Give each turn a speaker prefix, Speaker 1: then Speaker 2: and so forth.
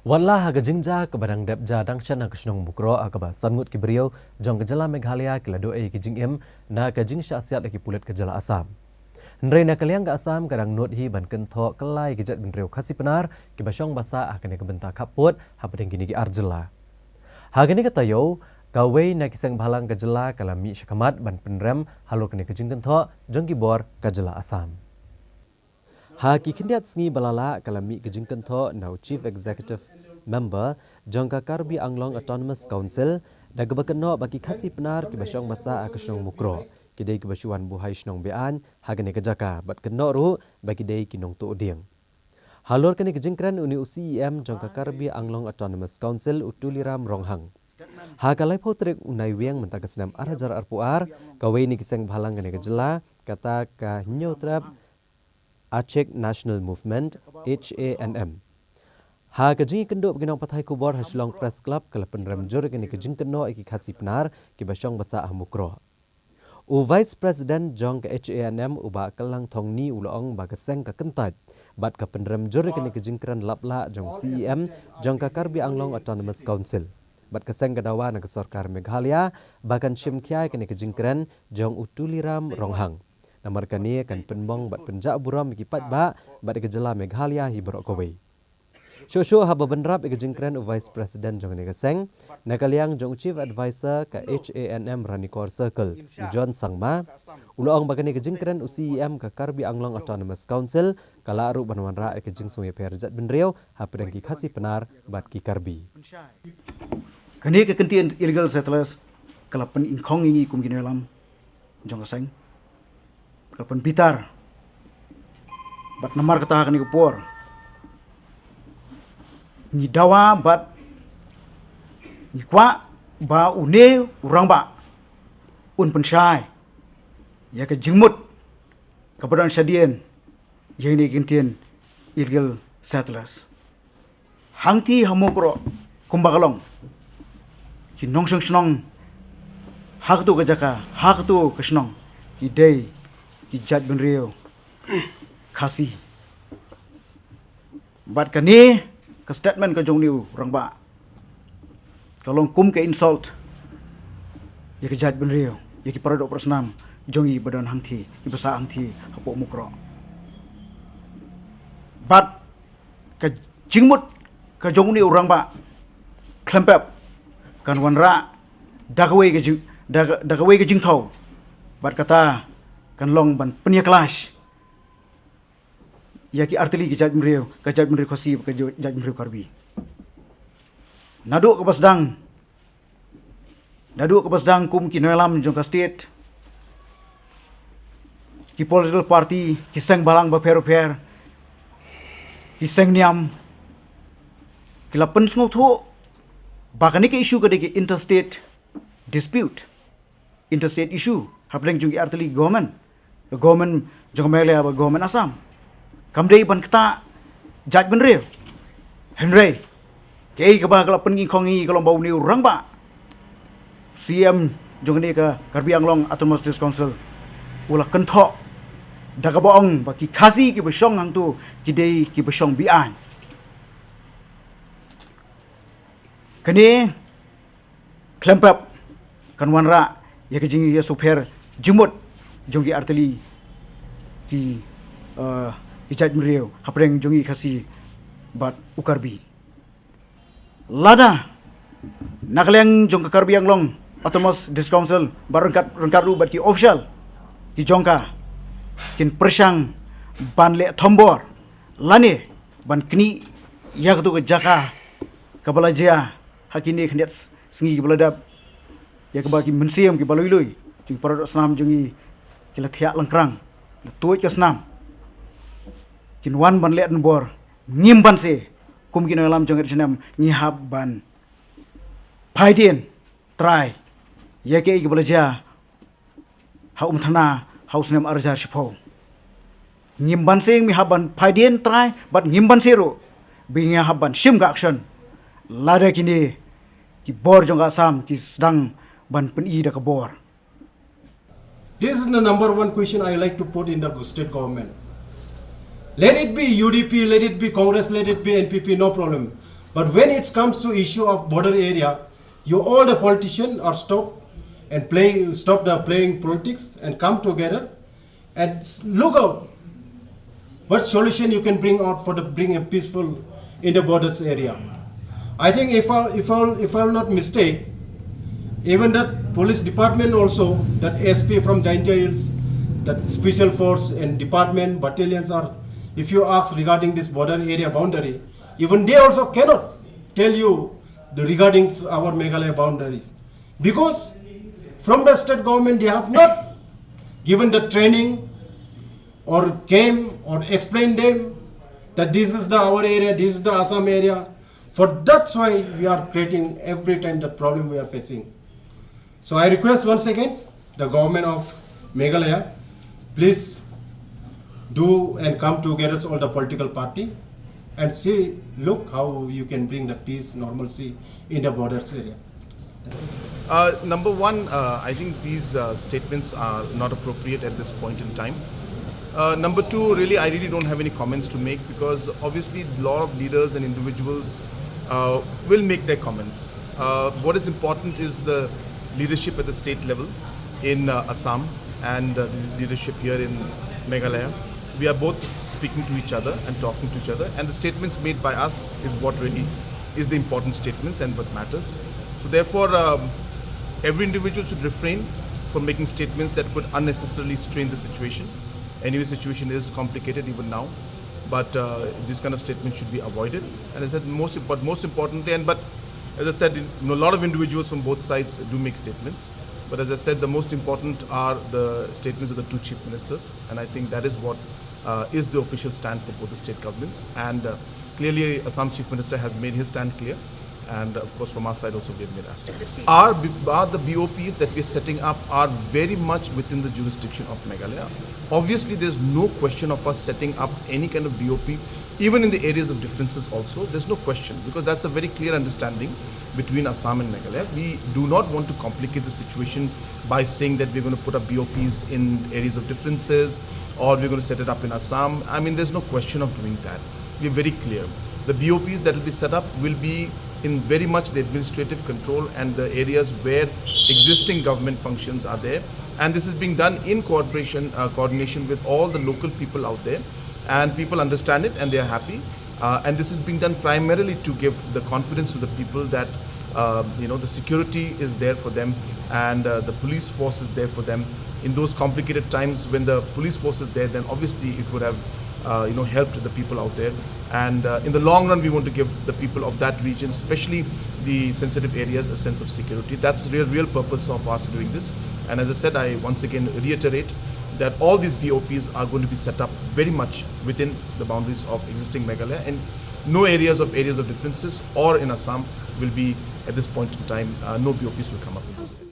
Speaker 1: Wallah haga jingja ke barang depja dangshan ke Shnong Mukroh akaba sangut ki beriau jong kejala Meghalaya ke lado ke jingim na ke jing syasiat ki pulit kejala Asam. Nrei na kaliang ke Asam kadang not hi ban kentho kelai kejat benreu Khasi Pnar ki basyong basa akan ke bentak kaput hapadeng kini ki arjela. Haga ni katayo kawai na kisang bahalang kejala kalami syakamat ban Pynrem halur kini ke jing kentho jong ki bor kejala Asam. Haki kindiat sengi balala kalami kejing kentho now Chief Executive Member jongka Karbi Anglong Autonomous Council daga bakeno bagi Khasi Pnar ki basyong masa ke Shnong Mukroh kidai ki basyuan Buhai Shnong Be-aiñ hagane kejaka bat keno ru bagi dei kinong tu uding. Halur kene kejingkran uni CEM jongka Karbi Anglong Autonomous Council utuliram ronghang. Hagalai potrik unai wiang mentagasnam arajar arpuar kawai ni kisang bahalang kene kejela kata ka nyotrap Aceh National Movement HANM. Ha kejing kendo beginang patai kubor Shnong Press Club kala Pynrem jor kini kejing keno iki Khasi Pnar ki basyong basa Mukroh. U Vice President jong ke HANM uba kelang thongni ulong ba ke Seng ka kentat bat ka Pynrem jor kini kejing kran lapla jong CEM jong ka Karbi Anglong Autonomous Council. Bat ke Seng kadawa na ke Sarkar Meghalaya bahkan Shimkhiai kini kejing kran jong utuliram ronghang. Namar kani kan penbong bat penjak buram kipat ba bat kejela Meghalaya hi berok kawai. Shosho haba benrap kejingkran Vice President jong nega Seng nakaliang jong Chief Advisor ka HANM Ranikor Circle John Sangma uloong bagani kejingkran UCEM ka Karbi Anglong Autonomous Council kala aru banwanra kejing sungai perjat benriau hapedang ki Khasi Pnar bat ki Karbi.
Speaker 2: Kani ke kentian illegal settlers kala pen ingkong ingi kum kinelam jong Seng kalpan pitar bat namar kata kani kupor ni dawa bat ni kwa ba une urang ba un pensyai ya ke jingmut kepadaan syadien yang ni kintian illegal settlers hangti hamokro kumbagalong ki nongseng Shnong hak tu ke jaka hak tu ke Shnong ki day ki jat benriau Khasi bat kani ke statement ke jong niu orang ba kalong kum ke insult ya ke jat benriau ya ki paradok persnam jongi badan hangthi ki basa hangthi hapo Mukroh bat ke jingmut ke jong niu orang ba klempep kan wanra dagawai ke jingthau bat kata kan long ban penya kelas ya ki artili ki jat benriau Khasi ke jat benriau Karbi naduk ke basdang kum ki noelam jong ka state ki political party ki Seng balang ba per ki Seng niam ki lapen sngo thu bakani ke issue ke interstate dispute interstate issue hapdeng jong ki artili government jong Meghalaya ba government Assam kamdei ban kata jat benriau Henry kei ke ba kala pengi kongi kalau bau ni orang ba CM jong ni ke Karbi Anglong Autonomous Council ula kentho daga boong ba ki Khasi ki basyong hang tu ki dei ki basyong Be-aiñ kani klempap kan wanra ya ke jingi ya super jumut jong ki artili ki jat benriau hapdeng jongi Khasi bat ukarbi lada nakleng jong ka Karbi Anglong Autonomous Council barengkat ru bat ki official ki jongka kin persang ban le thombor lane ban kini yak tu ke jaka kabalaja hakini khndiat sengi ki baladap ya ke bagi mensiam ki baloi jong paradok senam jongi kila thiak langkrang tuoi ke senam kinwan ban le bor ngimban se kum kin alam jong senam ngihab ban phaidien try ya ke ki balaja ha thana haus nem arja shpo ngimban se mi haban phaidien try bat ngimban se ro binga haban shim ga action lada kini ki bor jong Assam ki sedang ban peni da ka bor.
Speaker 3: This is the number one question I like to put in the state government. Let it be UDP, let it be Congress, let it be NPP, no problem. But when it comes to issue of border area, you all the politicians are stop the playing politics and come together and look out what solution you can bring out for the bring a peaceful in the borders area. I think if I'm not mistake, even that police department also, that SP from Jaintia Hills, that special force and department battalions are, if you ask regarding this border area boundary, even they also cannot tell you regarding our Meghalaya boundaries, because from the state government they have not given the training or came or explained them that this is our area, this is the Assam area. For that's why we are creating every time the problem we are facing. So I request once again the government of Meghalaya, please do and come together all the political party and see, look how you can bring the peace, normalcy in the borders area.
Speaker 4: Number one, I think these statements are not appropriate at this point in time. Number two, I really don't have any comments to make, because obviously a lot of leaders and individuals will make their comments. What is important is the leadership at the state level in Assam and the leadership here in Meghalaya. We are both speaking to each other and talking to each other, and the statements made by us is what really is the important statements and what matters. So therefore, every individual should refrain from making statements that could unnecessarily strain the situation. Anyway, situation is complicated even now, but this kind of statement should be avoided. And as I said, most importantly, but as I said, a lot of individuals from both sides do make statements. But as I said, the most important are the statements of the two chief ministers, and I think that is what is the official stand for both the state governments. And clearly, Assam chief minister has made his stand clear. And of course, from our side also, we have made our stand. The BOPs that we are setting up are very much within the jurisdiction of Meghalaya. Obviously, there is no question of us setting up any kind of BOP, even in the areas of differences also. There's no question, because that's a very clear understanding between Assam and Meghalaya. We do not want to complicate the situation by saying that we're going to put up BOPs in areas of differences, or we're going to set it up in Assam. I mean, there's no question of doing that. We're very clear. The BOPs that will be set up will be in very much the administrative control and the areas where existing government functions are there. And this is being done in coordination with all the local people out there. And people understand it and they are happy. And this is being done primarily to give the confidence to the people that the security is there for them, and the police force is there for them. In those complicated times when the police force is there, then obviously it would have helped the people out there. And in the long run, we want to give the people of that region, especially the sensitive areas, a sense of security. That's the real purpose of us doing this. And as I said, I once again reiterate that all these BOPs are going to be set up very much within the boundaries of existing Meghalaya, and no areas of differences or in Assam will be, at this point in time, no BOPs will come up.